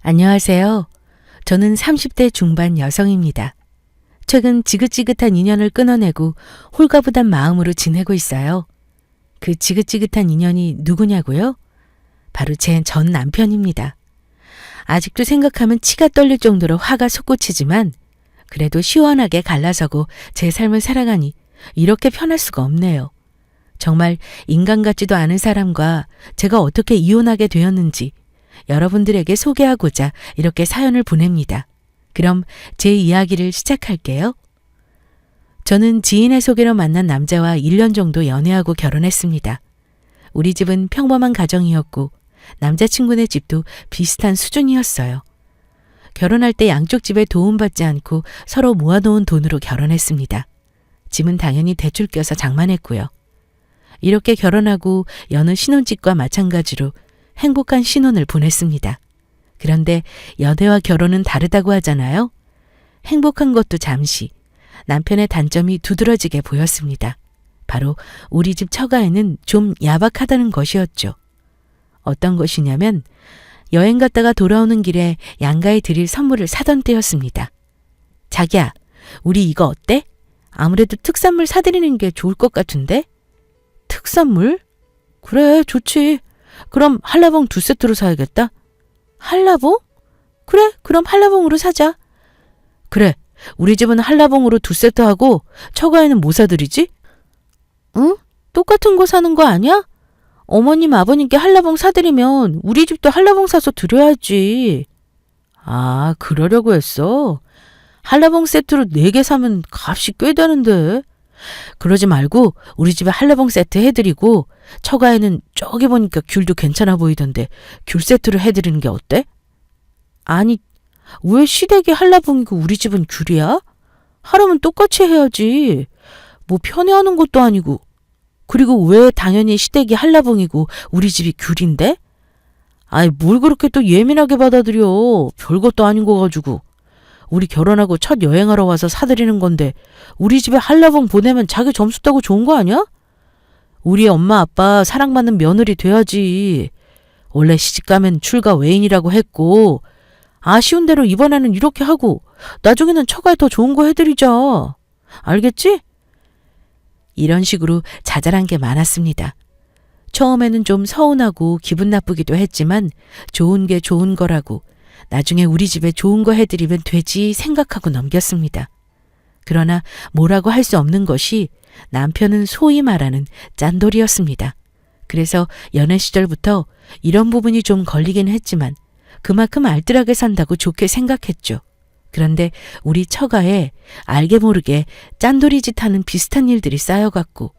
안녕하세요. 저는 30대 중반 여성입니다. 최근 지긋지긋한 인연을 끊어내고 홀가분한 마음으로 지내고 있어요. 그 지긋지긋한 인연이 누구냐고요? 바로 제 전 남편입니다. 아직도 생각하면 치가 떨릴 정도로 화가 솟구치지만 그래도 시원하게 갈라서고 제 삶을 살아가니 이렇게 편할 수가 없네요. 정말 인간 같지도 않은 사람과 제가 어떻게 이혼하게 되었는지 여러분들에게 소개하고자 이렇게 사연을 보냅니다. 그럼 제 이야기를 시작할게요. 저는 지인의 소개로 만난 남자와 1년 정도 연애하고 결혼했습니다. 우리 집은 평범한 가정이었고 남자친구네 집도 비슷한 수준이었어요. 결혼할 때 양쪽 집에 도움받지 않고 서로 모아놓은 돈으로 결혼했습니다. 집은 당연히 대출 껴서 장만했고요. 이렇게 결혼하고 여느 신혼집과 마찬가지로 행복한 신혼을 보냈습니다. 그런데 연애와 결혼은 다르다고 하잖아요. 행복한 것도 잠시, 남편의 단점이 두드러지게 보였습니다. 바로 우리 집 처가에는 좀 야박하다는 것이었죠. 어떤 것이냐면 여행 갔다가 돌아오는 길에 양가에 드릴 선물을 사던 때였습니다. 자기야, 우리 이거 어때? 아무래도 특산물 사드리는 게 좋을 것 같은데? 특산물? 그래, 좋지. 그럼 한라봉 2세트로 사야겠다. 한라봉? 그래, 그럼 한라봉으로 사자. 그래, 우리 집은 한라봉으로 2세트 하고 처가에는 뭐 사드리지? 응? 똑같은 거 사는 거 아니야? 어머님, 아버님께 한라봉 사드리면 우리 집도 한라봉 사서 드려야지. 아, 그러려고 했어? 한라봉 세트로 4개 사면 값이 꽤 되는데. 그러지 말고 우리 집에 한라봉 세트 해드리고 처가에는 저기 보니까 귤도 괜찮아 보이던데 귤 세트로 해드리는 게 어때? 아니, 왜 시댁이 한라봉이고 우리 집은 귤이야? 하려면 똑같이 해야지. 뭐 편애하는 것도 아니고. 그리고 왜 당연히 시댁이 한라봉이고 우리 집이 귤인데? 아이, 뭘 그렇게 또 예민하게 받아들여. 별것도 아닌 거 가지고. 우리 결혼하고 첫 여행하러 와서 사드리는 건데 우리 집에 한라봉 보내면 자기 점수 따고 좋은 거 아니야? 우리 엄마 아빠 사랑받는 며느리 돼야지. 원래 시집가면 출가 외인이라고 했고 아쉬운 대로 이번에는 이렇게 하고 나중에는 처가에 더 좋은 거 해드리자. 알겠지? 이런 식으로 자잘한 게 많았습니다. 처음에는 좀 서운하고 기분 나쁘기도 했지만 좋은 게 좋은 거라고 나중에 우리 집에 좋은 거 해드리면 되지 생각하고 넘겼습니다. 그러나 뭐라고 할 수 없는 것이 남편은 소위 말하는 짠돌이었습니다. 그래서 연애 시절부터 이런 부분이 좀 걸리긴 했지만 그만큼 알뜰하게 산다고 좋게 생각했죠. 그런데 우리 처가에 알게 모르게 짠돌이 짓 하는 비슷한 일들이 쌓여갔고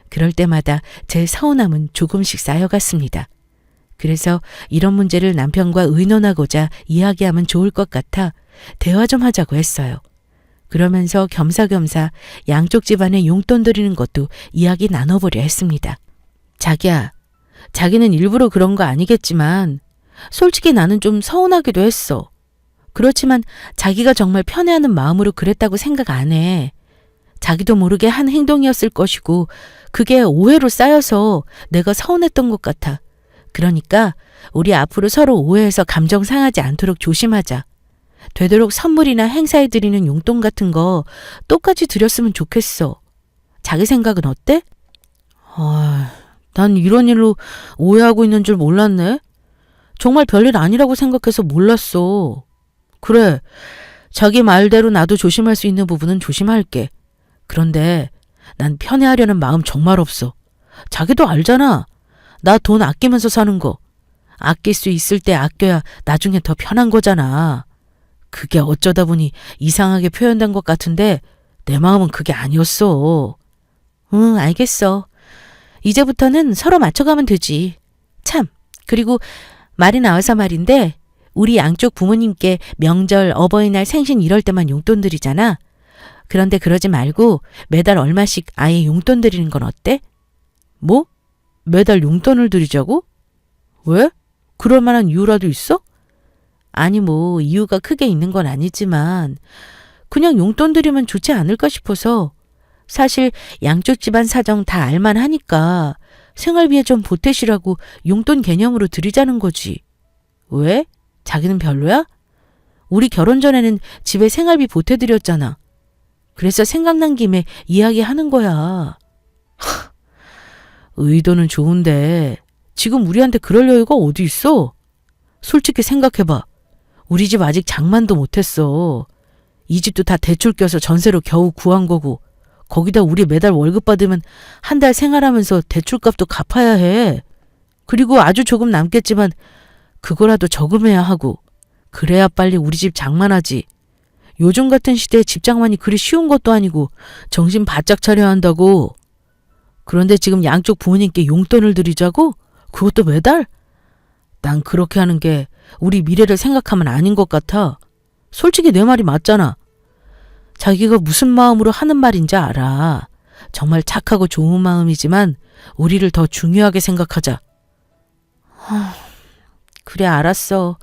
그럴 때마다 제 서운함은 조금씩 쌓여갔습니다. 그래서 이런 문제를 남편과 의논하고자 이야기하면 좋을 것 같아 대화 좀 하자고 했어요. 그러면서 겸사겸사 양쪽 집안에 용돈 드리는 것도 이야기 나눠보려 했습니다. 자기야, 자기는 일부러 그런 거 아니겠지만 솔직히 나는 좀 서운하기도 했어. 그렇지만 자기가 정말 편애하는 마음으로 그랬다고 생각 안 해. 자기도 모르게 한 행동이었을 것이고 그게 오해로 쌓여서 내가 서운했던 것 같아. 그러니까 우리 앞으로 서로 오해해서 감정 상하지 않도록 조심하자. 되도록 선물이나 행사에 드리는 용돈 같은 거 똑같이 드렸으면 좋겠어. 자기 생각은 어때? 난 이런 일로 오해하고 있는 줄 몰랐네. 정말 별일 아니라고 생각해서 몰랐어. 그래, 자기 말대로 나도 조심할 수 있는 부분은 조심할게. 그런데 난 편애하려는 마음 정말 없어. 자기도 알잖아. 나 돈 아끼면서 사는 거. 아낄 수 있을 때 아껴야 나중에 더 편한 거잖아. 그게 어쩌다 보니 이상하게 표현된 것 같은데 내 마음은 그게 아니었어. 응, 알겠어. 이제부터는 서로 맞춰가면 되지. 참, 그리고 말이 나와서 말인데 우리 양쪽 부모님께 명절, 어버이날, 생신 이럴 때만 용돈 드리잖아. 그런데 그러지 말고 매달 얼마씩 아예 용돈 드리는 건 어때? 뭐? 매달 용돈을 드리자고? 왜? 그럴 만한 이유라도 있어? 아니, 뭐 이유가 크게 있는 건 아니지만 그냥 용돈 드리면 좋지 않을까 싶어서. 사실 양쪽 집안 사정 다 알만하니까 생활비에 좀 보태시라고 용돈 개념으로 드리자는 거지. 왜? 자기는 별로야? 우리 결혼 전에는 집에 생활비 보태드렸잖아. 그래서 생각난 김에 이야기하는 거야. 의도는 좋은데 지금 우리한테 그럴 여유가 어디 있어? 솔직히 생각해봐. 우리 집 아직 장만도 못했어. 이 집도 다 대출 껴서 전세로 겨우 구한 거고 거기다 우리 매달 월급 받으면 한 달 생활하면서 대출값도 갚아야 해. 그리고 아주 조금 남겠지만 그거라도 저금해야 하고 그래야 빨리 우리 집 장만하지. 요즘 같은 시대에 집 장만이 그리 쉬운 것도 아니고 정신 바짝 차려야 한다고. 그런데 지금 양쪽 부모님께 용돈을 드리자고? 그것도 매달? 난 그렇게 하는 게 우리 미래를 생각하면 아닌 것 같아. 솔직히 내 말이 맞잖아. 자기가 무슨 마음으로 하는 말인지 알아. 정말 착하고 좋은 마음이지만 우리를 더 중요하게 생각하자. 그래, 알았어.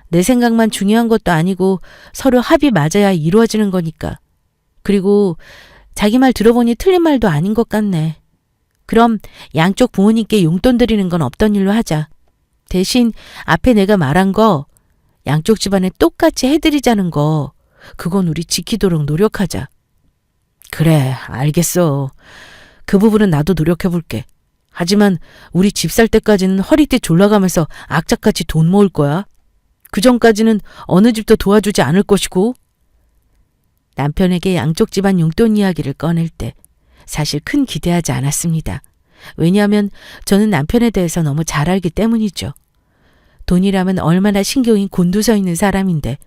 내 생각만 중요한 것도 아니고 서로 합이 맞아야 이루어지는 거니까. 그리고 자기 말 들어보니 틀린 말도 아닌 것 같네. 그럼 양쪽 부모님께 용돈 드리는 건 없던 일로 하자. 대신 앞에 내가 말한 거 양쪽 집안에 똑같이 해드리자는 거 그건 우리 지키도록 노력하자. 그래, 알겠어. 그 부분은 나도 노력해볼게. 하지만 우리 집 살 때까지는 허리띠 졸라가면서 악착같이 돈 모을 거야. 그 전까지는 어느 집도 도와주지 않을 것이고. 남편에게 양쪽 집안 용돈 이야기를 꺼낼 때 사실 큰 기대하지 않았습니다. 왜냐하면 저는 남편에 대해서 너무 잘 알기 때문이죠. 돈이라면 얼마나 신경이 곤두서 있는 사람인데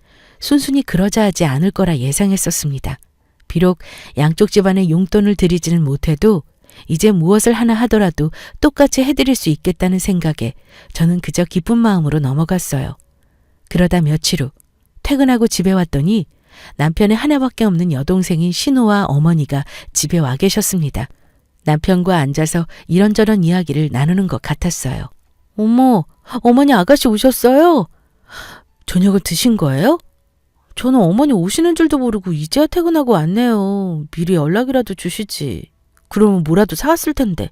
순순히 그러자 하지 않을 거라 예상했었습니다. 비록 양쪽 집안에 용돈을 드리지는 못해도 이제 무엇을 하나 하더라도 똑같이 해드릴 수 있겠다는 생각에 저는 그저 기쁜 마음으로 넘어갔어요. 그러다 며칠 후 퇴근하고 집에 왔더니 남편의 하나밖에 없는 여동생인 신우와 어머니가 집에 와 계셨습니다. 남편과 앉아서 이런저런 이야기를 나누는 것 같았어요. 어머, 어머니 아가씨 오셨어요? 저녁을 드신 거예요? 저는 어머니 오시는 줄도 모르고 이제야 퇴근하고 왔네요. 미리 연락이라도 주시지. 그러면 뭐라도 사왔을 텐데.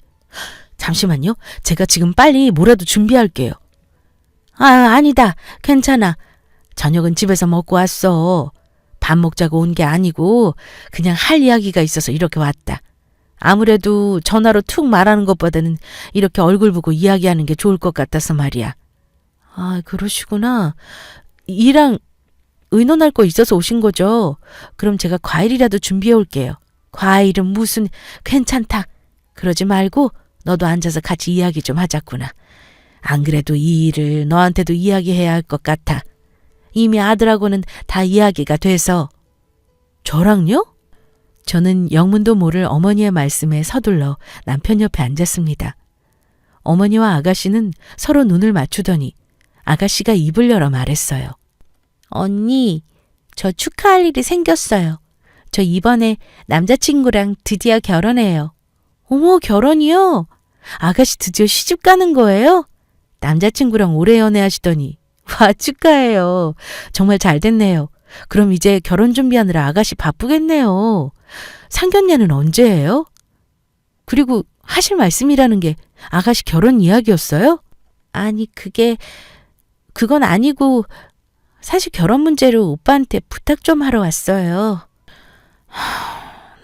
잠시만요. 제가 지금 빨리 뭐라도 준비할게요. 아니다. 괜찮아. 저녁은 집에서 먹고 왔어. 밥 먹자고 온 게 아니고 그냥 할 이야기가 있어서 이렇게 왔다. 아무래도 전화로 툭 말하는 것보다는 이렇게 얼굴 보고 이야기하는 게 좋을 것 같아서 말이야. 아, 그러시구나. 이랑 의논할 거 있어서 오신 거죠? 그럼 제가 과일이라도 준비해 올게요. 과일은 무슨 괜찮다. 그러지 말고 너도 앉아서 같이 이야기 좀 하자꾸나. 안 그래도 이 일을 너한테도 이야기해야 할 것 같아. 이미 아들하고는 다 이야기가 돼서. 저랑요? 저는 영문도 모를 어머니의 말씀에 서둘러 남편 옆에 앉았습니다. 어머니와 아가씨는 서로 눈을 맞추더니 아가씨가 입을 열어 말했어요. 언니, 저 축하할 일이 생겼어요. 저 이번에 남자친구랑 드디어 결혼해요. 어머, 결혼이요? 아가씨 드디어 시집 가는 거예요? 남자친구랑 오래 연애하시더니. 와, 축하해요. 정말 잘 됐네요. 그럼 이제 결혼 준비하느라 아가씨 바쁘겠네요. 상견례는 언제예요? 그리고 하실 말씀이라는 게 아가씨 결혼 이야기였어요? 아니, 그건 아니고 사실 결혼 문제로 오빠한테 부탁 좀 하러 왔어요.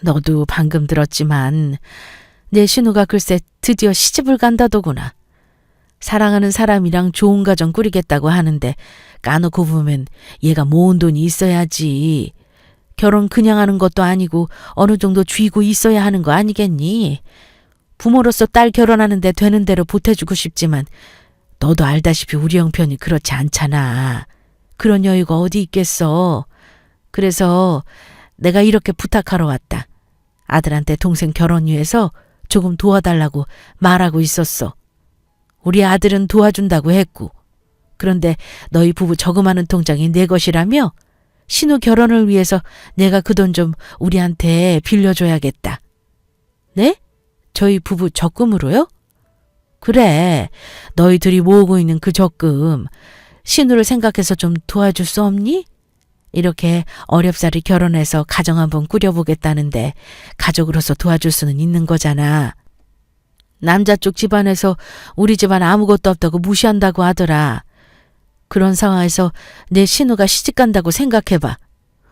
너도 방금 들었지만 내 신우가 글쎄 드디어 시집을 간다더구나. 사랑하는 사람이랑 좋은 가정 꾸리겠다고 하는데 까놓고 보면 얘가 모은 돈이 있어야지. 결혼 그냥 하는 것도 아니고 어느 정도 쥐고 있어야 하는 거 아니겠니? 부모로서 딸 결혼하는데 되는 대로 보태주고 싶지만 너도 알다시피 우리 형편이 그렇지 않잖아. 그런 여유가 어디 있겠어. 그래서 내가 이렇게 부탁하러 왔다. 아들한테 동생 결혼 위해서 조금 도와달라고 말하고 있었어. 우리 아들은 도와준다고 했고. 그런데 너희 부부 저금하는 통장이 내 것이라며 신우 결혼을 위해서 내가 그 돈 좀 우리한테 빌려줘야겠다. 네? 저희 부부 적금으로요? 그래. 너희들이 모으고 있는 그 적금. 신우를 생각해서 좀 도와줄 수 없니? 이렇게 어렵사리 결혼해서 가정 한번 꾸려보겠다는데 가족으로서 도와줄 수는 있는 거잖아. 남자 쪽 집안에서 우리 집안 아무것도 없다고 무시한다고 하더라. 그런 상황에서 내 신우가 시집간다고 생각해봐.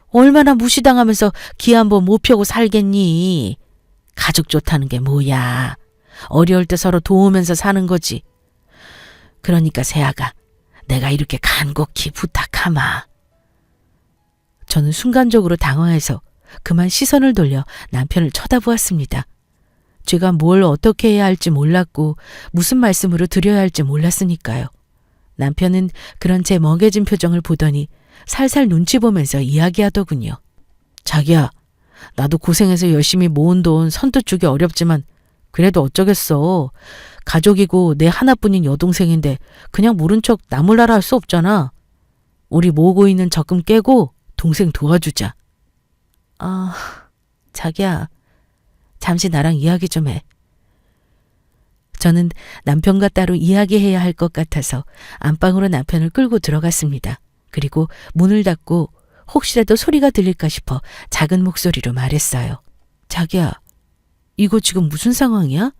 얼마나 무시당하면서 기 한번 못 펴고 살겠니? 가족 좋다는 게 뭐야. 어려울 때 서로 도우면서 사는 거지. 그러니까 세아가 내가 이렇게 간곡히 부탁하마. 저는 순간적으로 당황해서 그만 시선을 돌려 남편을 쳐다보았습니다. 제가 뭘 어떻게 해야 할지 몰랐고 무슨 말씀으로 드려야 할지 몰랐으니까요. 남편은 그런 제 멍해진 표정을 보더니 살살 눈치 보면서 이야기하더군요. 자기야, 나도 고생해서 열심히 모은 돈 선뜻 주기 어렵지만 그래도 어쩌겠어. 가족이고 내 하나뿐인 여동생인데 그냥 모른 척 나 몰라라 할 수 없잖아. 우리 모으고 있는 적금 깨고 동생 도와주자. 아, 자기야, 잠시 나랑 이야기 좀 해. 저는 남편과 따로 이야기해야 할 것 같아서 안방으로 남편을 끌고 들어갔습니다. 그리고 문을 닫고 혹시라도 소리가 들릴까 싶어 작은 목소리로 말했어요. 자기야, 이거 지금 무슨 상황이야?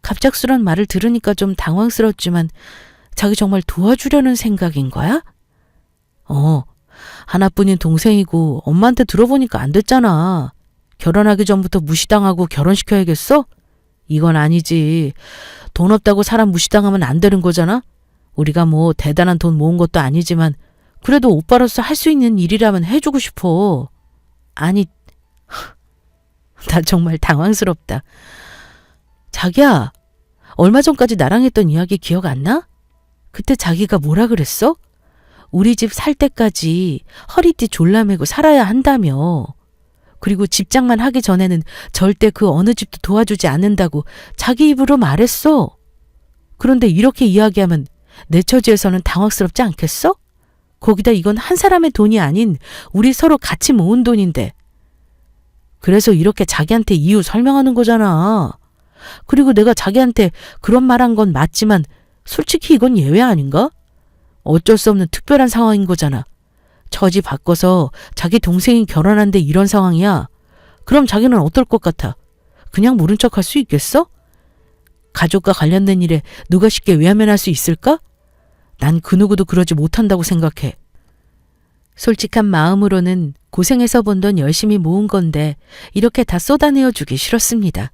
갑작스런 말을 들으니까 좀 당황스럽지만 자기 정말 도와주려는 생각인 거야? 하나뿐인 동생이고 엄마한테 들어보니까 안 됐잖아. 결혼하기 전부터 무시당하고 결혼시켜야겠어? 이건 아니지. 돈 없다고 사람 무시당하면 안 되는 거잖아? 우리가 뭐 대단한 돈 모은 것도 아니지만 그래도 오빠로서 할 수 있는 일이라면 해주고 싶어. 아니, 나 정말 당황스럽다. 자기야, 얼마 전까지 나랑 했던 이야기 기억 안 나? 그때 자기가 뭐라 그랬어? 우리 집 살 때까지 허리띠 졸라매고 살아야 한다며. 그리고 집장만 하기 전에는 절대 그 어느 집도 도와주지 않는다고 자기 입으로 말했어. 그런데 이렇게 이야기하면 내 처지에서는 당황스럽지 않겠어? 거기다 이건 한 사람의 돈이 아닌 우리 서로 같이 모은 돈인데. 그래서 이렇게 자기한테 이유 설명하는 거잖아. 그리고 내가 자기한테 그런 말한 건 맞지만 솔직히 이건 예외 아닌가? 어쩔 수 없는 특별한 상황인 거잖아. 처지 바꿔서 자기 동생이 결혼한데 이런 상황이야. 그럼 자기는 어떨 것 같아? 그냥 모른 척 할 수 있겠어? 가족과 관련된 일에 누가 쉽게 외면할 수 있을까? 난 그 누구도 그러지 못한다고 생각해. 솔직한 마음으로는 고생해서 번 돈 열심히 모은 건데 이렇게 다 쏟아내어 주기 싫었습니다.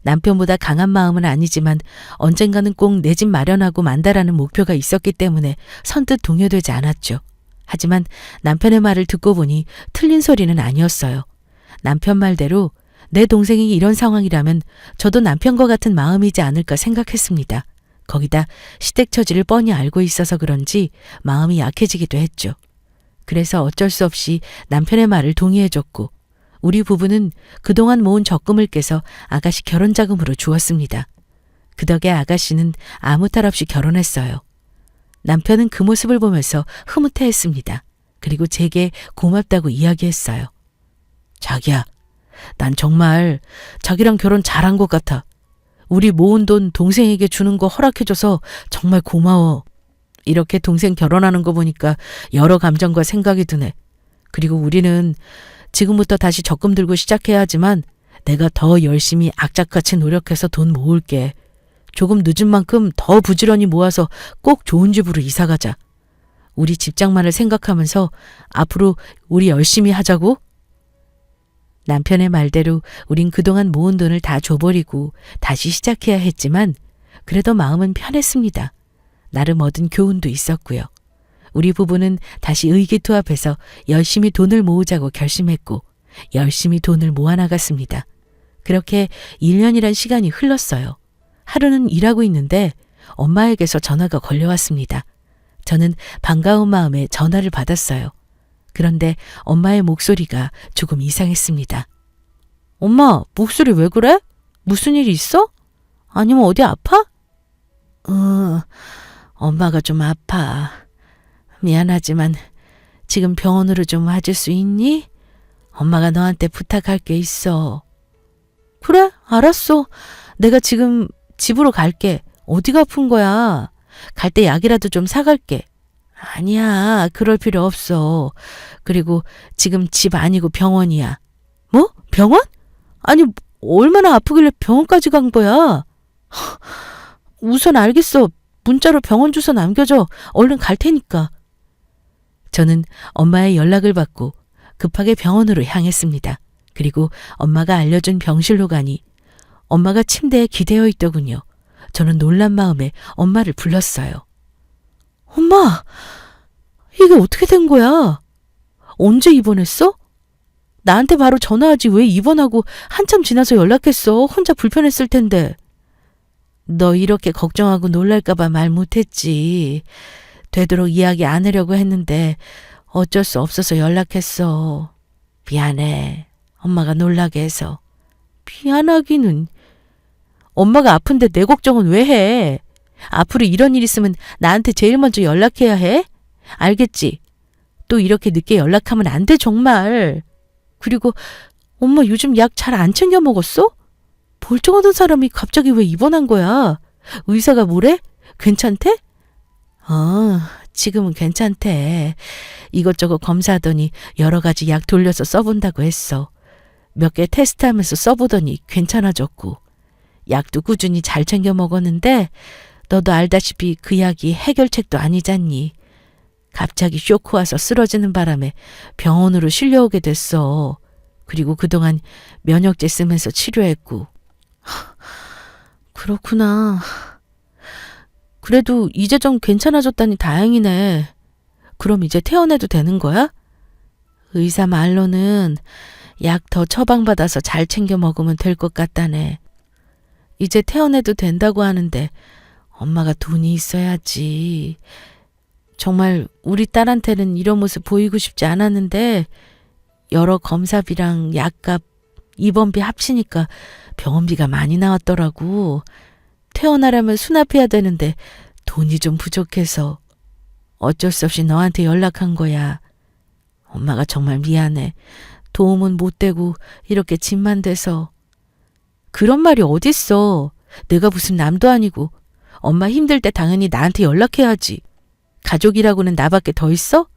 남편보다 강한 마음은 아니지만 언젠가는 꼭 내 집 마련하고 만다라는 목표가 있었기 때문에 선뜻 동요되지 않았죠. 하지만 남편의 말을 듣고 보니 틀린 소리는 아니었어요. 남편 말대로 내 동생이 이런 상황이라면 저도 남편과 같은 마음이지 않을까 생각했습니다. 거기다 시댁 처지를 뻔히 알고 있어서 그런지 마음이 약해지기도 했죠. 그래서 어쩔 수 없이 남편의 말을 동의해줬고 우리 부부는 그동안 모은 적금을 깨서 아가씨 결혼자금으로 주었습니다. 그 덕에 아가씨는 아무 탈 없이 결혼했어요. 남편은 그 모습을 보면서 흐뭇해했습니다. 그리고 제게 고맙다고 이야기했어요. 자기야, 난 정말 자기랑 결혼 잘한 것 같아. 우리 모은 돈 동생에게 주는 거 허락해줘서 정말 고마워. 이렇게 동생 결혼하는 거 보니까 여러 감정과 생각이 드네. 그리고 우리는 지금부터 다시 적금 들고 시작해야 하지만 내가 더 열심히 악착같이 노력해서 돈 모을게. 조금 늦은 만큼 더 부지런히 모아서 꼭 좋은 집으로 이사 가자. 우리 집장만을 생각하면서 앞으로 우리 열심히 하자고. 남편의 말대로 우린 그동안 모은 돈을 다 줘버리고 다시 시작해야 했지만 그래도 마음은 편했습니다. 나름 얻은 교훈도 있었고요. 우리 부부는 다시 의기투합해서 열심히 돈을 모으자고 결심했고 열심히 돈을 모아나갔습니다. 그렇게 1년이란 시간이 흘렀어요. 하루는 일하고 있는데 엄마에게서 전화가 걸려왔습니다. 저는 반가운 마음에 전화를 받았어요. 그런데 엄마의 목소리가 조금 이상했습니다. 엄마, 목소리 왜 그래? 무슨 일 있어? 아니면 어디 아파? 엄마가 좀 아파. 미안하지만 지금 병원으로 좀 와줄 수 있니? 엄마가 너한테 부탁할 게 있어. 그래, 알았어. 내가 지금 집으로 갈게. 어디가 아픈 거야? 갈 때 약이라도 좀 사갈게. 아니야, 그럴 필요 없어. 그리고 지금 집 아니고 병원이야. 뭐? 병원? 아니, 얼마나 아프길래 병원까지 간 거야? 우선 알겠어. 문자로 병원 주소 남겨줘. 얼른 갈 테니까. 저는 엄마의 연락을 받고 급하게 병원으로 향했습니다. 그리고 엄마가 알려준 병실로 가니 엄마가 침대에 기대어 있더군요. 저는 놀란 마음에 엄마를 불렀어요. 엄마, 이게 어떻게 된 거야? 언제 입원했어? 나한테 바로 전화하지 왜 입원하고 한참 지나서 연락했어? 혼자 불편했을 텐데. 너 이렇게 걱정하고 놀랄까봐 말 못했지. 되도록 이야기 안 하려고 했는데 어쩔 수 없어서 연락했어. 미안해. 엄마가 놀라게 해서. 미안하기는. 엄마가 아픈데 내 걱정은 왜 해? 앞으로 이런 일 있으면 나한테 제일 먼저 연락해야 해? 알겠지? 또 이렇게 늦게 연락하면 안 돼, 정말. 그리고 엄마 요즘 약 잘 안 챙겨 먹었어? 멀쩡하던 사람이 갑자기 왜 입원한 거야? 의사가 뭐래? 괜찮대? 지금은 괜찮대. 이것저것 검사하더니 여러 가지 약 돌려서 써본다고 했어. 몇 개 테스트하면서 써보더니 괜찮아졌고. 약도 꾸준히 잘 챙겨 먹었는데 너도 알다시피 그 약이 해결책도 아니잖니. 갑자기 쇼크 와서 쓰러지는 바람에 병원으로 실려오게 됐어. 그리고 그동안 면역제 쓰면서 치료했고. 그렇구나. 그래도 이제 좀 괜찮아졌다니 다행이네. 그럼 이제 퇴원해도 되는 거야? 의사 말로는 약 더 처방받아서 잘 챙겨 먹으면 될 것 같다네. 이제 퇴원해도 된다고 하는데 엄마가 돈이 있어야지. 정말 우리 딸한테는 이런 모습 보이고 싶지 않았는데 여러 검사비랑 약값, 입원비 합치니까 병원비가 많이 나왔더라고. 퇴원하려면 수납해야 되는데 돈이 좀 부족해서 어쩔 수 없이 너한테 연락한 거야. 엄마가 정말 미안해. 도움은 못 되고 이렇게 짐만 돼서. 그런 말이 어딨어. 내가 무슨 남도 아니고. 엄마 힘들 때 당연히 나한테 연락해야지. 가족이라고는 나밖에 더 있어?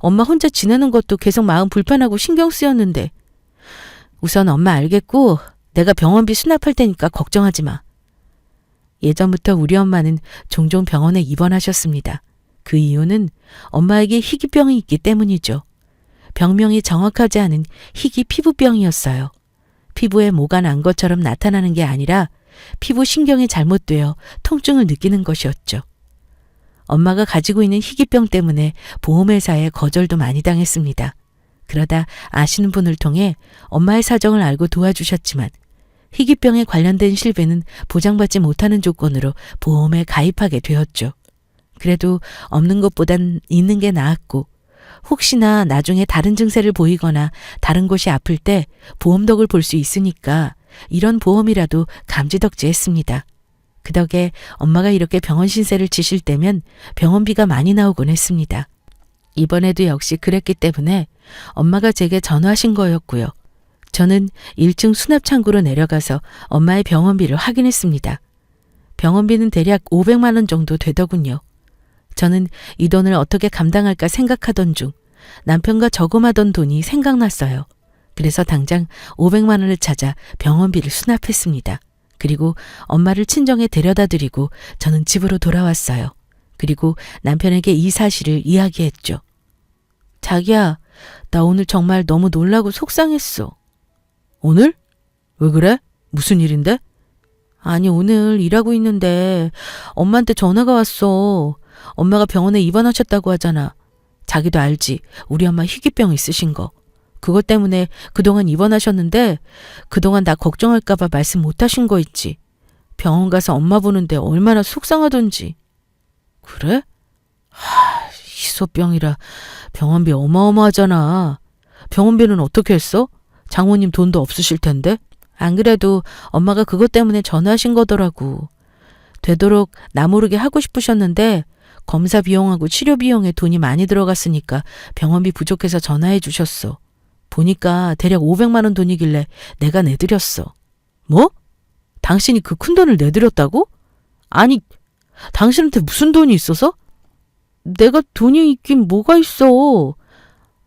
엄마 혼자 지내는 것도 계속 마음 불편하고 신경 쓰였는데. 우선 엄마 알겠고 내가 병원비 수납할 테니까 걱정하지 마. 예전부터 우리 엄마는 종종 병원에 입원하셨습니다. 그 이유는 엄마에게 희귀병이 있기 때문이죠. 병명이 정확하지 않은 희귀 피부병이었어요. 피부에 뭐가 난 것처럼 나타나는 게 아니라 피부 신경이 잘못되어 통증을 느끼는 것이었죠. 엄마가 가지고 있는 희귀병 때문에 보험회사에 거절도 많이 당했습니다. 그러다 아시는 분을 통해 엄마의 사정을 알고 도와주셨지만 희귀병에 관련된 실비는 보장받지 못하는 조건으로 보험에 가입하게 되었죠. 그래도 없는 것보단 있는 게 나았고 혹시나 나중에 다른 증세를 보이거나 다른 곳이 아플 때 보험 덕을 볼 수 있으니까 이런 보험이라도 감지덕지했습니다. 그 덕에 엄마가 이렇게 병원 신세를 지실 때면 병원비가 많이 나오곤 했습니다. 이번에도 역시 그랬기 때문에 엄마가 제게 전화하신 거였고요. 저는 1층 수납창고로 내려가서 엄마의 병원비를 확인했습니다. 병원비는 대략 500만 원 정도 되더군요. 저는 이 돈을 어떻게 감당할까 생각하던 중 남편과 저금하던 돈이 생각났어요. 그래서 당장 500만 원을 찾아 병원비를 수납했습니다. 그리고 엄마를 친정에 데려다 드리고 저는 집으로 돌아왔어요. 그리고 남편에게 이 사실을 이야기했죠. 자기야, 나 오늘 정말 너무 놀라고 속상했어. 오늘? 왜 그래? 무슨 일인데? 아니, 오늘 일하고 있는데 엄마한테 전화가 왔어. 엄마가 병원에 입원하셨다고 하잖아. 자기도 알지. 우리 엄마 희귀병 있으신 거. 그것 때문에 그동안 입원하셨는데 그동안 나 걱정할까 봐 말씀 못 하신 거 있지. 병원 가서 엄마 보는데 얼마나 속상하던지. 그래? 희소병이라 병원비 어마어마하잖아. 병원비는 어떻게 했어? 장모님 돈도 없으실 텐데. 안 그래도 엄마가 그것 때문에 전화하신 거더라고. 되도록 나 모르게 하고 싶으셨는데 검사 비용하고 치료 비용에 돈이 많이 들어갔으니까 병원비 부족해서 전화해 주셨어. 보니까 대략 500만 원 돈이길래 내가 내드렸어. 뭐? 당신이 그 큰 돈을 내드렸다고? 아니, 당신한테 무슨 돈이 있어서? 내가 돈이 있긴 뭐가 있어.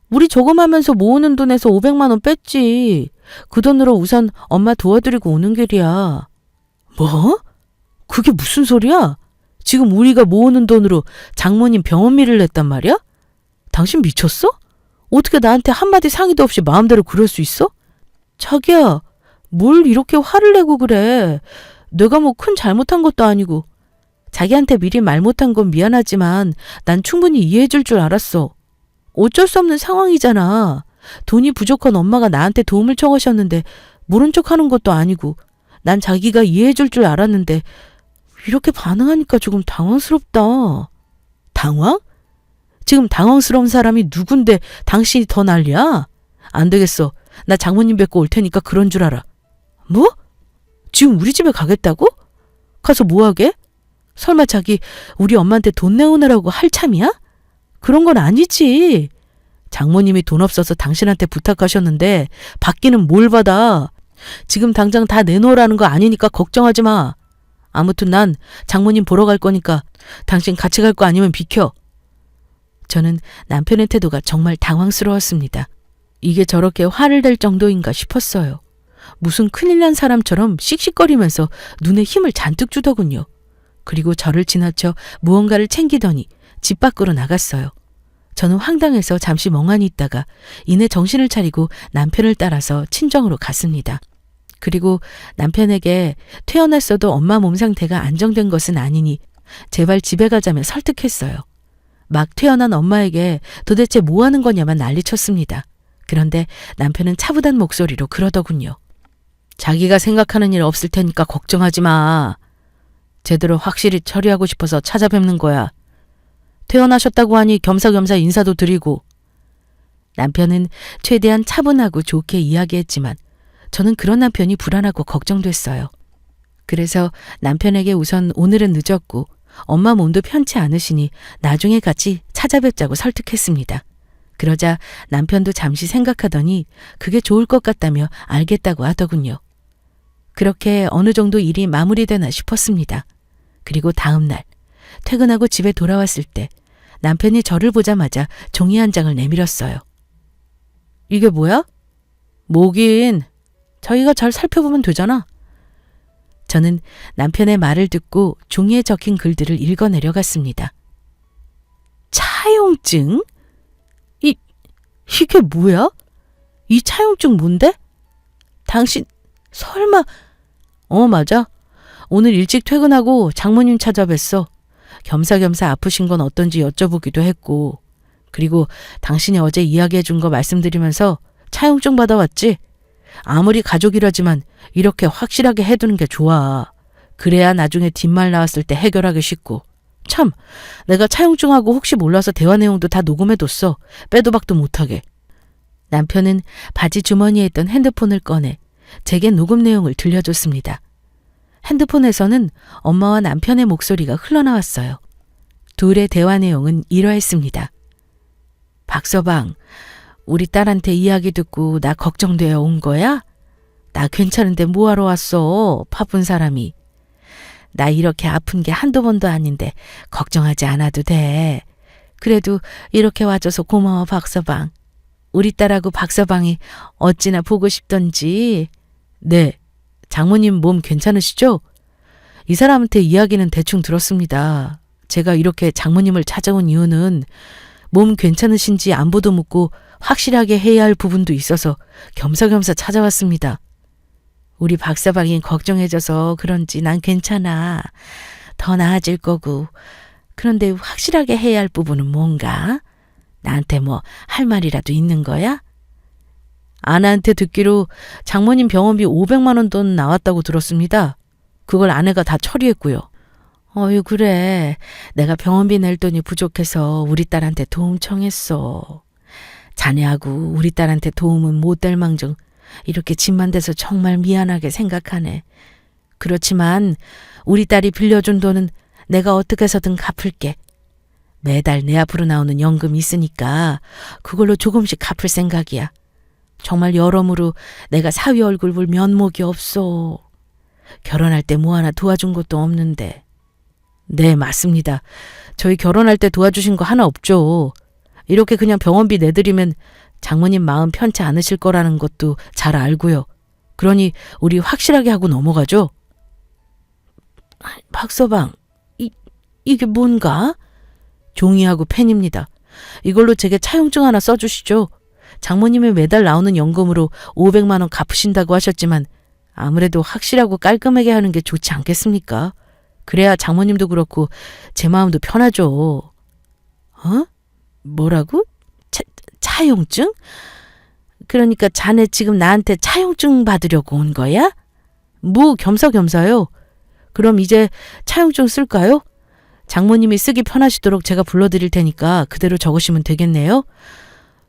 우리 저금하면서 모으는 돈에서 500만 원 뺐지. 그 돈으로 우선 엄마 도와드리고 오는 길이야. 뭐? 그게 무슨 소리야? 지금 우리가 모으는 돈으로 장모님 병원비를 냈단 말이야? 당신 미쳤어? 어떻게 나한테 한마디 상의도 없이 마음대로 그럴 수 있어? 자기야, 뭘 이렇게 화를 내고 그래. 내가 뭐 큰 잘못한 것도 아니고. 자기한테 미리 말 못한 건 미안하지만 난 충분히 이해해 줄 줄 알았어. 어쩔 수 없는 상황이잖아. 돈이 부족한 엄마가 나한테 도움을 청하셨는데 모른 척 하는 것도 아니고 난 자기가 이해해 줄 줄 알았는데 이렇게 반응하니까 조금 당황스럽다. 당황? 지금 당황스러운 사람이 누군데 당신이 더 난리야? 안 되겠어. 나 장모님 뵙고 올 테니까 그런 줄 알아. 뭐? 지금 우리 집에 가겠다고? 가서 뭐 하게? 설마 자기 우리 엄마한테 돈 내오느라고 할 참이야? 그런 건 아니지. 장모님이 돈 없어서 당신한테 부탁하셨는데 받기는 뭘 받아. 지금 당장 다 내놓으라는 거 아니니까 걱정하지 마. 아무튼 난 장모님 보러 갈 거니까 당신 같이 갈 거 아니면 비켜. 저는 남편의 태도가 정말 당황스러웠습니다. 이게 저렇게 화를 낼 정도인가 싶었어요. 무슨 큰일 난 사람처럼 씩씩거리면서 눈에 힘을 잔뜩 주더군요. 그리고 저를 지나쳐 무언가를 챙기더니 집 밖으로 나갔어요. 저는 황당해서 잠시 멍하니 있다가 이내 정신을 차리고 남편을 따라서 친정으로 갔습니다. 그리고 남편에게 퇴원했어도 엄마 몸 상태가 안정된 것은 아니니 제발 집에 가자며 설득했어요. 막 퇴원한 엄마에게 도대체 뭐 하는 거냐만 난리쳤습니다. 그런데 남편은 차분한 목소리로 그러더군요. 자기가 생각하는 일 없을 테니까 걱정하지 마. 제대로 확실히 처리하고 싶어서 찾아뵙는 거야. 퇴원하셨다고 하니 겸사겸사 인사도 드리고. 남편은 최대한 차분하고 좋게 이야기했지만 저는 그런 남편이 불안하고 걱정됐어요. 그래서 남편에게 우선 오늘은 늦었고 엄마 몸도 편치 않으시니 나중에 같이 찾아뵙자고 설득했습니다. 그러자 남편도 잠시 생각하더니 그게 좋을 것 같다며 알겠다고 하더군요. 그렇게 어느 정도 일이 마무리되나 싶었습니다. 그리고 다음 날 퇴근하고 집에 돌아왔을 때 남편이 저를 보자마자 종이 한 장을 내밀었어요. 이게 뭐야? 뭐긴. 자기가 잘 살펴보면 되잖아. 저는 남편의 말을 듣고 종이에 적힌 글들을 읽어 내려갔습니다. 차용증? 이게 뭐야? 이 차용증 뭔데? 당신 설마... 맞아. 오늘 일찍 퇴근하고 장모님 찾아뵀어. 겸사겸사 아프신 건 어떤지 여쭤보기도 했고 그리고 당신이 어제 이야기해 준 거 말씀드리면서 차용증 받아왔지? 아무리 가족이라지만 이렇게 확실하게 해두는 게 좋아. 그래야 나중에 뒷말 나왔을 때 해결하기 쉽고. 참, 내가 차용증하고 혹시 몰라서 대화 내용도 다 녹음해뒀어. 빼도 박도 못하게. 남편은 바지 주머니에 있던 핸드폰을 꺼내 제게 녹음 내용을 들려줬습니다. 핸드폰에서는 엄마와 남편의 목소리가 흘러나왔어요. 둘의 대화 내용은 이러했습니다. 박서방, 우리 딸한테 이야기 듣고 나 걱정되어 온 거야? 나 괜찮은데 뭐하러 왔어? 바쁜 사람이. 나 이렇게 아픈 게 한두 번도 아닌데 걱정하지 않아도 돼. 그래도 이렇게 와줘서 고마워 박서방. 우리 딸하고 박서방이 어찌나 보고 싶던지. 네, 장모님 몸 괜찮으시죠? 이 사람한테 이야기는 대충 들었습니다. 제가 이렇게 장모님을 찾아온 이유는 몸 괜찮으신지 안부도 묻고 확실하게 해야 할 부분도 있어서 겸사겸사 찾아왔습니다. 우리 박서방이 걱정해줘서 그런지 난 괜찮아. 더 나아질 거고. 그런데 확실하게 해야 할 부분은 뭔가? 나한테 뭐 할 말이라도 있는 거야? 아내한테 듣기로 장모님 병원비 500만 원 돈 나왔다고 들었습니다. 그걸 아내가 다 처리했고요. 어휴 그래. 내가 병원비 낼 돈이 부족해서 우리 딸한테 도움 청했어. 자네하고 우리 딸한테 도움은 못 될 망정 이렇게 집만 대서 정말 미안하게 생각하네. 그렇지만 우리 딸이 빌려준 돈은 내가 어떻게 해서든 갚을게. 매달 내 앞으로 나오는 연금이 있으니까 그걸로 조금씩 갚을 생각이야. 정말 여러모로 내가 사위 얼굴 볼 면목이 없어. 결혼할 때 뭐 하나 도와준 것도 없는데. 네, 맞습니다. 저희 결혼할 때 도와주신 거 하나 없죠. 이렇게 그냥 병원비 내드리면 장모님 마음 편치 않으실 거라는 것도 잘 알고요. 그러니 우리 확실하게 하고 넘어가죠. 박서방, 이게 뭔가? 종이하고 펜입니다. 이걸로 제게 차용증 하나 써주시죠. 장모님이 매달 나오는 연금으로 500만 원 갚으신다고 하셨지만 아무래도 확실하고 깔끔하게 하는 게 좋지 않겠습니까? 그래야 장모님도 그렇고 제 마음도 편하죠. 어? 뭐라고? 차용증? 그러니까 자네 지금 나한테 차용증 받으려고 온 거야? 뭐 겸사겸사요. 그럼 이제 차용증 쓸까요? 장모님이 쓰기 편하시도록 제가 불러드릴 테니까 그대로 적으시면 되겠네요.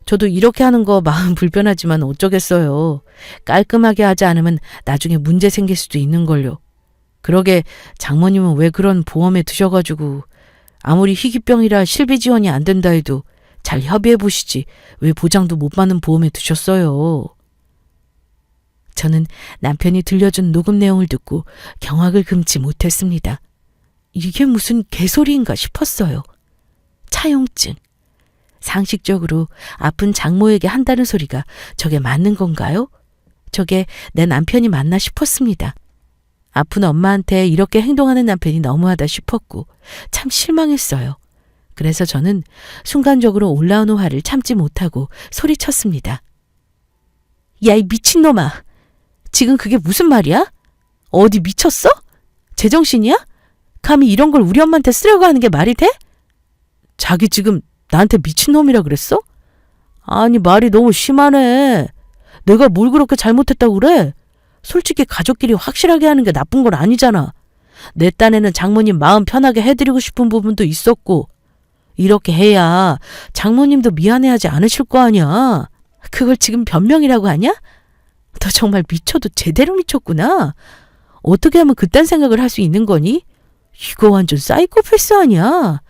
저도 이렇게 하는 거 마음 불편하지만 어쩌겠어요. 깔끔하게 하지 않으면 나중에 문제 생길 수도 있는걸요. 그러게 장모님은 왜 그런 보험에 드셔가지고 아무리 희귀병이라 실비 지원이 안 된다 해도 잘 협의해 보시지 왜 보장도 못 받는 보험에 드셨어요. 저는 남편이 들려준 녹음 내용을 듣고 경악을 금치 못했습니다. 이게 무슨 개소리인가 싶었어요. 차용증. 상식적으로 아픈 장모에게 한다는 소리가 저게 맞는 건가요? 저게 내 남편이 맞나 싶었습니다. 아픈 엄마한테 이렇게 행동하는 남편이 너무하다 싶었고 참 실망했어요. 그래서 저는 순간적으로 올라오는 화를 참지 못하고 소리쳤습니다. 야, 이 미친놈아! 지금 그게 무슨 말이야? 어디 미쳤어? 제정신이야? 감히 이런 걸 우리 엄마한테 쓰려고 하는 게 말이 돼? 자기 지금 나한테 미친놈이라 그랬어? 아니, 말이 너무 심하네. 내가 뭘 그렇게 잘못했다고 그래? 솔직히 가족끼리 확실하게 하는 게 나쁜 건 아니잖아. 내 딴에는 장모님 마음 편하게 해드리고 싶은 부분도 있었고 이렇게 해야 장모님도 미안해하지 않으실 거 아니야. 그걸 지금 변명이라고 하냐? 너 정말 미쳐도 제대로 미쳤구나. 어떻게 하면 그딴 생각을 할 수 있는 거니? 이거 완전 사이코패스 아니야.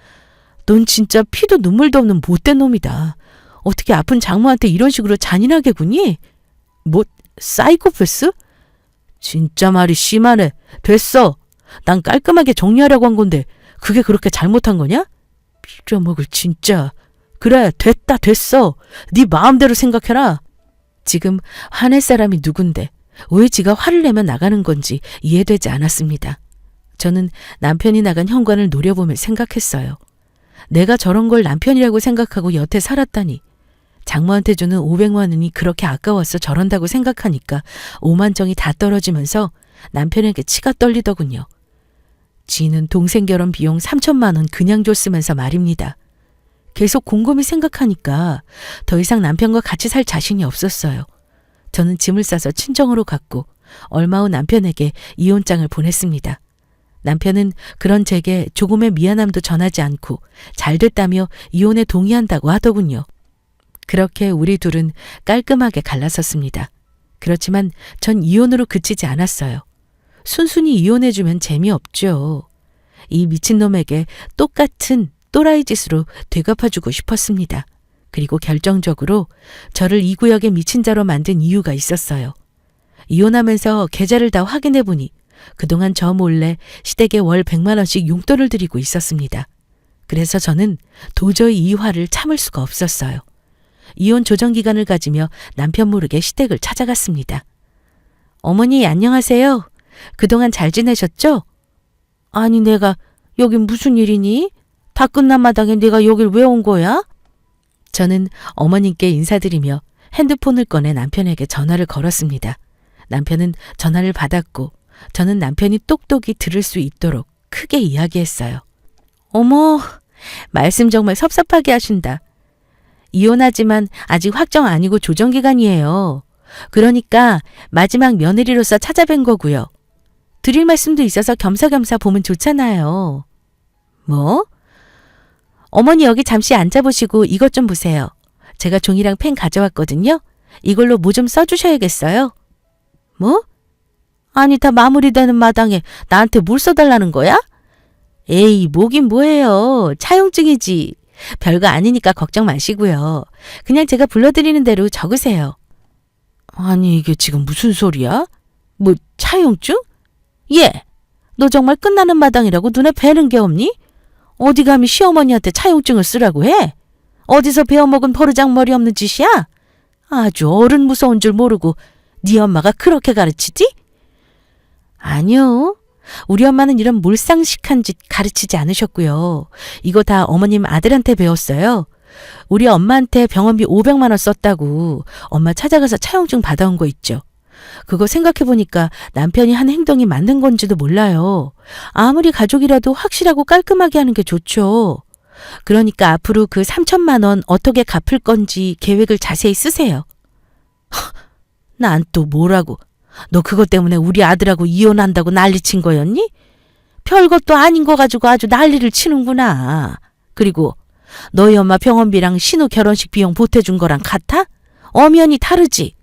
넌 진짜 피도 눈물도 없는 못된 놈이다. 어떻게 아픈 장모한테 이런 식으로 잔인하게 구니? 뭐 사이코패스? 진짜 말이 심하네. 됐어. 난 깔끔하게 정리하려고 한 건데 그게 그렇게 잘못한 거냐? 빌어먹을 진짜. 그래, 됐어. 네 마음대로 생각해라. 지금 화낼 사람이 누군데 왜 지가 화를 내면 나가는 건지 이해되지 않았습니다. 저는 남편이 나간 현관을 노려보며 생각했어요. 내가 저런 걸 남편이라고 생각하고 여태 살았다니. 장모한테 주는 500만 원이 그렇게 아까워서 저런다고 생각하니까 오만정이 다 떨어지면서 남편에게 치가 떨리더군요. 지는 동생 결혼 비용 3천만 원 그냥 줬으면서 말입니다. 계속 곰곰이 생각하니까 더 이상 남편과 같이 살 자신이 없었어요. 저는 짐을 싸서 친정으로 갔고 얼마 후 남편에게 이혼장을 보냈습니다. 남편은 그런 제게 조금의 미안함도 전하지 않고 잘 됐다며 이혼에 동의한다고 하더군요. 그렇게 우리 둘은 깔끔하게 갈라섰습니다. 그렇지만 전 이혼으로 그치지 않았어요. 순순히 이혼해주면 재미없죠. 이 미친놈에게 똑같은 또라이 짓으로 되갚아주고 싶었습니다. 그리고 결정적으로 저를 이 구역의 미친 자로 만든 이유가 있었어요. 이혼하면서 계좌를 다 확인해보니 그동안 저 몰래 시댁에 월 100만 원씩 용돈을 드리고 있었습니다. 그래서 저는 도저히 이 화를 참을 수가 없었어요. 이혼 조정기간을 가지며 남편 모르게 시댁을 찾아갔습니다. 어머니 안녕하세요. 그동안 잘 지내셨죠? 아니 내가 여긴 무슨 일이니? 다 끝난 마당에 내가 여길 왜 온 거야? 저는 어머님께 인사드리며 핸드폰을 꺼내 남편에게 전화를 걸었습니다. 남편은 전화를 받았고 저는 남편이 똑똑히 들을 수 있도록 크게 이야기했어요. 어머, 말씀 정말 섭섭하게 하신다. 이혼하지만 아직 확정 아니고 조정기간이에요. 그러니까 마지막 며느리로서 찾아뵌 거고요. 드릴 말씀도 있어서 겸사겸사 보면 좋잖아요. 뭐? 어머니 여기 잠시 앉아보시고 이것 좀 보세요. 제가 종이랑 펜 가져왔거든요. 이걸로 뭐 좀 써주셔야겠어요. 뭐? 아니 다 마무리되는 마당에 나한테 뭘 써달라는 거야? 에이 뭐긴 뭐예요. 차용증이지. 별거 아니니까 걱정 마시고요. 그냥 제가 불러드리는 대로 적으세요. 아니 이게 지금 무슨 소리야? 뭐 차용증? 예. 너 정말 끝나는 마당이라고 눈에 뵈는 게 없니? 어디 감히 시어머니한테 차용증을 쓰라고 해? 어디서 배워먹은 버르장머리 없는 짓이야? 아주 어른 무서운 줄 모르고 네 엄마가 그렇게 가르치지? 아니요. 우리 엄마는 이런 몰상식한 짓 가르치지 않으셨고요. 이거 다 어머님 아들한테 배웠어요. 우리 엄마한테 병원비 500만 원 썼다고 엄마 찾아가서 차용증 받아온 거 있죠. 그거 생각해보니까 남편이 한 행동이 맞는 건지도 몰라요. 아무리 가족이라도 확실하고 깔끔하게 하는 게 좋죠. 그러니까 앞으로 그 3천만 원 어떻게 갚을 건지 계획을 자세히 쓰세요. 난 또 뭐라고? 너 그것 때문에 우리 아들하고 이혼한다고 난리친 거였니? 별것도 아닌 거 가지고 아주 난리를 치는구나. 그리고 너희 엄마 병원비랑 신우 결혼식 비용 보태준 거랑 같아? 엄연히 다르지.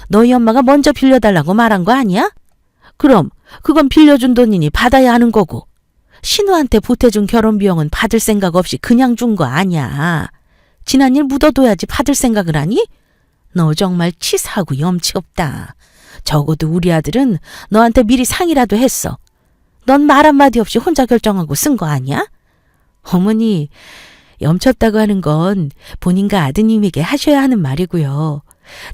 너희 엄마가 먼저 빌려달라고 말한 거 아니야? 그럼 그건 빌려준 돈이니 받아야 하는 거고. 신우한테 보태준 결혼 비용은 받을 생각 없이 그냥 준 거 아니야. 지난 일 묻어둬야지 받을 생각을 하니? 너 정말 치사하고 염치 없다. 적어도 우리 아들은 너한테 미리 상의라도 했어. 넌 말 한마디 없이 혼자 결정하고 쓴 거 아니야? 어머니, 염쳤다고 하는 건 본인과 아드님에게 하셔야 하는 말이고요.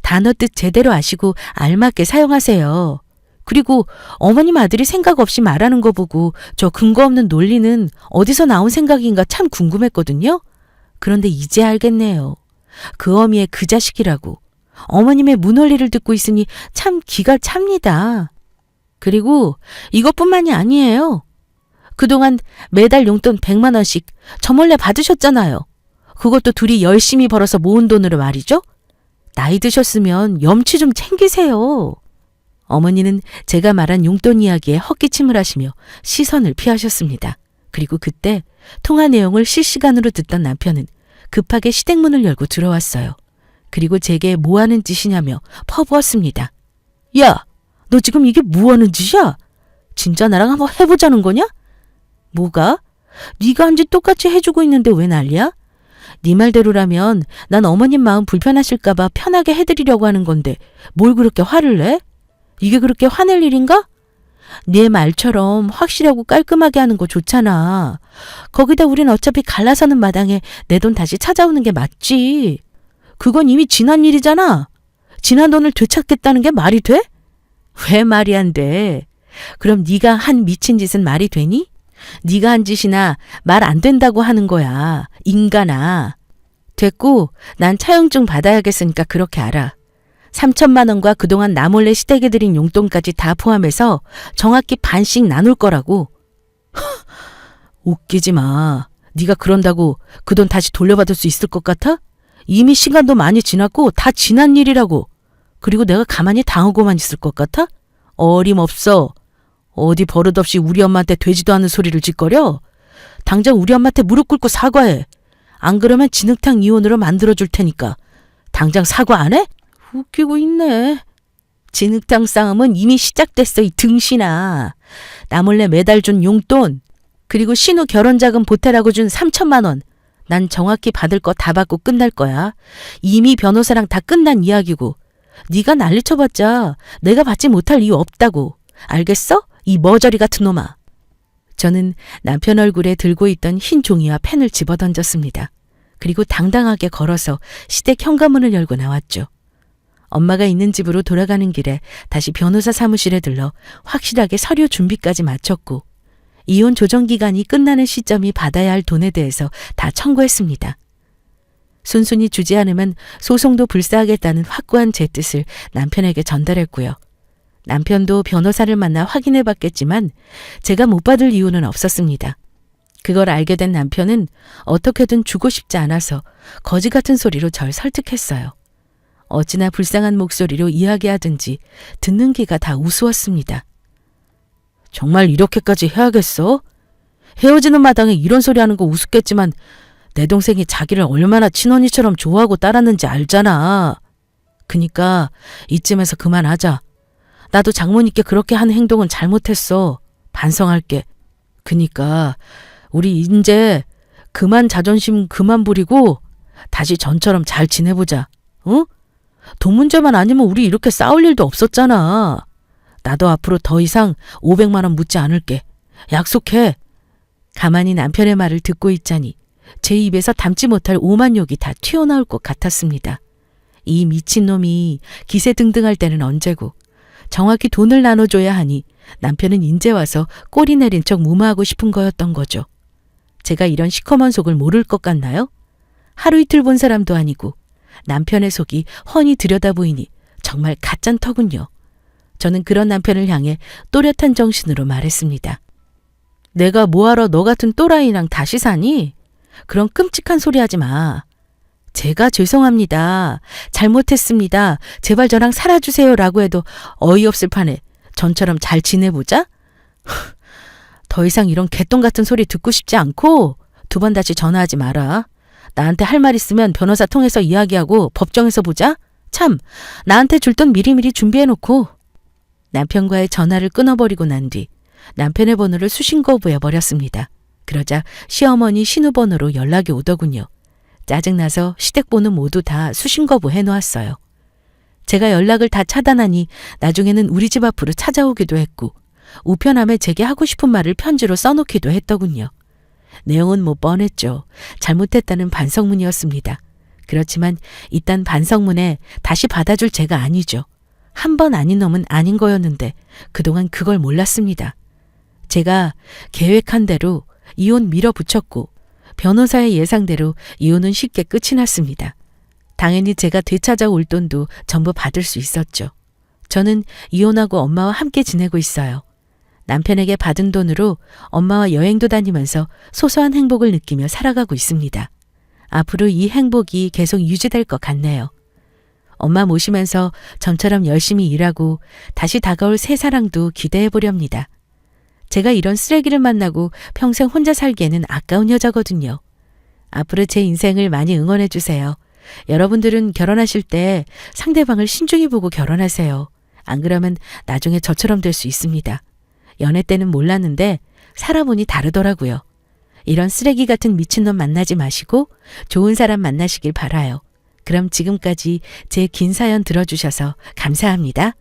단어 뜻 제대로 아시고 알맞게 사용하세요. 그리고 어머님 아들이 생각 없이 말하는 거 보고 저 근거 없는 논리는 어디서 나온 생각인가 참 궁금했거든요. 그런데 이제 알겠네요. 그 어미의 그 자식이라고. 어머님의 무논리를 듣고 있으니 참 기가 찹니다. 그리고 이것뿐만이 아니에요. 그동안 매달 용돈 100만 원씩 저 몰래 받으셨잖아요. 그것도 둘이 열심히 벌어서 모은 돈으로 말이죠. 나이 드셨으면 염치 좀 챙기세요. 어머니는 제가 말한 용돈 이야기에 헛기침을 하시며 시선을 피하셨습니다. 그리고 그때 통화 내용을 실시간으로 듣던 남편은 급하게 시댁문을 열고 들어왔어요. 그리고 제게 뭐 하는 짓이냐며 퍼부었습니다. 야, 너 지금 이게 뭐 하는 짓이야? 진짜 나랑 한번 해보자는 거냐? 뭐가? 네가 한 짓 똑같이 해주고 있는데 왜 난리야? 네 말대로라면 난 어머님 마음 불편하실까 봐 편하게 해드리려고 하는 건데 뭘 그렇게 화를 내? 이게 그렇게 화낼 일인가? 네 말처럼 확실하고 깔끔하게 하는 거 좋잖아. 거기다 우린 어차피 갈라서는 마당에 내 돈 다시 찾아오는 게 맞지. 그건 이미 지난 일이잖아. 지난 돈을 되찾겠다는 게 말이 돼? 왜 말이 안 돼? 그럼 네가 한 미친 짓은 말이 되니? 네가 한 짓이나 말 안 된다고 하는 거야. 인간아. 됐고 난 차용증 받아야겠으니까 그렇게 알아. 3천만 원과 그동안 나 몰래 시댁에 드린 용돈까지 다 포함해서 정확히 반씩 나눌 거라고. 웃기지 마. 네가 그런다고 그 돈 다시 돌려받을 수 있을 것 같아? 이미 시간도 많이 지났고 다 지난 일이라고. 그리고 내가 가만히 당하고만 있을 것 같아? 어림없어. 어디 버릇없이 우리 엄마한테 되지도 않은 소리를 짓거려? 당장 우리 엄마한테 무릎 꿇고 사과해. 안 그러면 진흙탕 이혼으로 만들어줄 테니까. 당장 사과 안 해? 웃기고 있네. 진흙탕 싸움은 이미 시작됐어, 이 등신아. 나 몰래 매달 준 용돈, 그리고 신우 결혼자금 보태라고 준 3천만 원. 난 정확히 받을 거 다 받고 끝날 거야. 이미 변호사랑 다 끝난 이야기고. 네가 난리쳐봤자 내가 받지 못할 이유 없다고. 알겠어? 이 머저리 같은 놈아. 저는 남편 얼굴에 들고 있던 흰 종이와 펜을 집어던졌습니다. 그리고 당당하게 걸어서 시댁 현관문을 열고 나왔죠. 엄마가 있는 집으로 돌아가는 길에 다시 변호사 사무실에 들러 확실하게 서류 준비까지 마쳤고 이혼 조정 기간이 끝나는 시점이 받아야 할 돈에 대해서 다 청구했습니다. 순순히 주지 않으면 소송도 불사하겠다는 확고한 제 뜻을 남편에게 전달했고요. 남편도 변호사를 만나 확인해 봤겠지만 제가 못 받을 이유는 없었습니다. 그걸 알게 된 남편은 어떻게든 주고 싶지 않아서 거지 같은 소리로 절 설득했어요. 어찌나 불쌍한 목소리로 이야기하든지 듣는 귀가 다 우스웠습니다. 정말 이렇게까지 해야겠어? 헤어지는 마당에 이런 소리 하는 거 우습겠지만 내 동생이 자기를 얼마나 친언니처럼 좋아하고 따랐는지 알잖아. 그니까 이쯤에서 그만하자. 나도 장모님께 그렇게 한 행동은 잘못했어. 반성할게. 그니까 우리 이제 그만 자존심 그만 부리고 다시 전처럼 잘 지내보자. 응? 돈 문제만 아니면 우리 이렇게 싸울 일도 없었잖아. 나도 앞으로 더 이상 500만 원 묻지 않을게. 약속해. 가만히 남편의 말을 듣고 있자니 제 입에서 담지 못할 오만 욕이 다 튀어나올 것 같았습니다. 이 미친놈이 기세등등할 때는 언제고 정확히 돈을 나눠줘야 하니 남편은 인제 와서 꼬리 내린 척 무마하고 싶은 거였던 거죠. 제가 이런 시커먼 속을 모를 것 같나요? 하루 이틀 본 사람도 아니고 남편의 속이 훤히 들여다보이니 정말 가짠터군요. 저는 그런 남편을 향해 또렷한 정신으로 말했습니다. 내가 뭐하러 너 같은 또라이랑 다시 사니? 그런 끔찍한 소리 하지 마. 제가 죄송합니다. 잘못했습니다. 제발 저랑 살아주세요 라고 해도 어이없을 판에 전처럼 잘 지내보자? 더 이상 이런 개똥 같은 소리 듣고 싶지 않고 2번 다시 전화하지 마라. 나한테 할 말 있으면 변호사 통해서 이야기하고 법정에서 보자. 참, 나한테 줄 돈 미리미리 준비해놓고. 남편과의 전화를 끊어버리고 난 뒤 남편의 번호를 수신 거부해버렸습니다. 그러자 시어머니 신우번호로 연락이 오더군요. 짜증나서 시댁번호 모두 다 수신 거부해놓았어요. 제가 연락을 다 차단하니 나중에는 우리 집 앞으로 찾아오기도 했고 우편함에 제게 하고 싶은 말을 편지로 써놓기도 했더군요. 내용은 뭐 뻔했죠. 잘못했다는 반성문이었습니다. 그렇지만 이딴 반성문에 다시 받아줄 제가 아니죠. 한 번 아닌 놈은 아닌 거였는데 그동안 그걸 몰랐습니다. 제가 계획한 대로 이혼 밀어붙였고 변호사의 예상대로 이혼은 쉽게 끝이 났습니다. 당연히 제가 되찾아올 돈도 전부 받을 수 있었죠. 저는 이혼하고 엄마와 함께 지내고 있어요. 남편에게 받은 돈으로 엄마와 여행도 다니면서 소소한 행복을 느끼며 살아가고 있습니다. 앞으로 이 행복이 계속 유지될 것 같네요. 엄마 모시면서 전처럼 열심히 일하고 다시 다가올 새 사랑도 기대해 보렵니다. 제가 이런 쓰레기를 만나고 평생 혼자 살기에는 아까운 여자거든요. 앞으로 제 인생을 많이 응원해 주세요. 여러분들은 결혼하실 때 상대방을 신중히 보고 결혼하세요. 안 그러면 나중에 저처럼 될 수 있습니다. 연애 때는 몰랐는데 살아보니 다르더라고요. 이런 쓰레기 같은 미친놈 만나지 마시고 좋은 사람 만나시길 바라요. 그럼 지금까지 제 긴 사연 들어주셔서 감사합니다.